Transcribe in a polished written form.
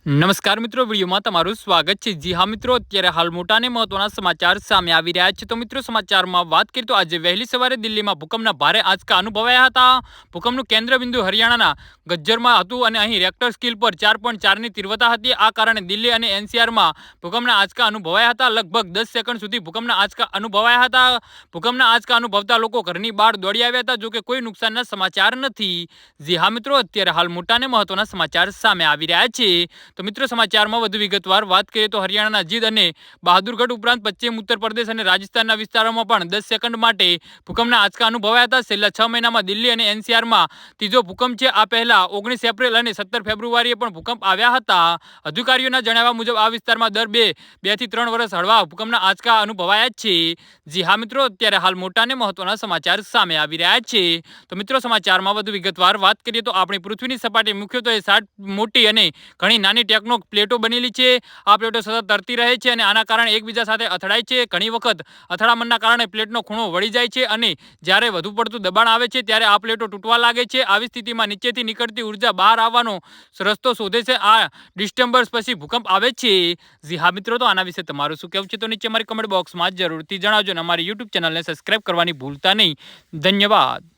નમસ્કાર મિત્રો, વિડીયોમાં તમારું સ્વાગત છે। જી હા મિત્રો, અત્યારે હાલ મોટા અને મહત્વના સમાચાર સામે આવી રહ્યા છે। તો મિત્રો, સમાચારમાં વાત કરીએ તો આજે વહેલી સવારે દિલ્હીમાં ભૂકંપના ભારે આંચકા અનુભવાયા હતા। ભૂકંપનું કેન્દ્રબિંદુ હરિયાણાના ગજ્જરમાં હતું અને અહીં રેક્ટર સ્કેલ પર 4.4ની તીવ્રતા હતી। આ કારણે દિલ્હી અને એનસીઆરમાં ભૂકંપના આંચકા અનુભવાયા હતા। લગભગ 10 સેકન્ડ સુધી ભૂકંપના આંચકા અનુભવાયા હતા। ભૂકંપના આંચકા અનુભવતા લોકો ઘરની બહાર દોડી આવ્યા હતા। જોકે કોઈ નુકસાનના સમાચાર નથી। જી હા મિત્રો, અત્યારે હાલ મોટા અને મહત્વના સમાચાર સામે આવી રહ્યા છે। તો મિત્રો, સમાચારમાં વધુ વિગતવાર વાત કરીએ તો હરિયાણાના જીંદ અને બહાદુરગઢ ઉપરાંત પશ્ચિમ ઉત્તર પ્રદેશ અને રાજસ્થાનના વિસ્તારોમાં પણ 10 સેકન્ડ માટે ભૂકંપના આંચકા અનુભવાયા હતા। છેલ્લા 6 મહિનામાં દિલ્હી અને એનસીઆરમાં ત્રીજો ભૂકંપ છે। આ પહેલા 19 એપ્રિલ અને 17 ફેબ્રુઆરીએ પણ ભૂકંપ આવ્યા હતા। અધિકારીઓના જણાવ્યા મુજબ આ વિસ્તારમાં દર 2 થી 3 વર્ષ હળવા ભૂકંપના આંચકા અનુભવાયા છે। જી હા મિત્રો, અત્યારે હાલ મોટા અને મહત્વના સમાચાર સામે આવી રહ્યા છે। તો મિત્રો, સમાચારમાં વધુ વિગતવાર વાત કરીએ તો આપણી પૃથ્વીની સપાટી મુખ્યત્વે 7 મોટી અને ઘણી નાની ટેકટોનિક પ્લેટો બનેલી છે। આ પ્લેટો સતત તરતી રહે છે અને આના કારણે એકબીજા સાથે અથડાય છે। ઘણી વખત અથડામણના કારણે પ્લેટનો ખૂણો વળી જાય છે અને જ્યારે વધુ પડતું દબાણ આવે છે ત્યારે આ પ્લેટો તૂટવા લાગે છે। આવી સ્થિતિમાં નીચેથી નીકળતી ઉર્જા બહાર આવવાનો રસ્તો શોધે છે। આ ડિસ્ટર્બન્સ પછી ભૂકંપ આવે છે। જી હા મિત્રો, તો આના વિશે તમારું શું કહેવું છે તો નીચે અમારી કમેન્ટ બોક્સમાં જરૂરથી જણાવજો અને અમારી યુટ્યુબ ચેનલને સબસ્ક્રાઇબ કરવાની ભૂલતા નહીં। ધન્યવાદ।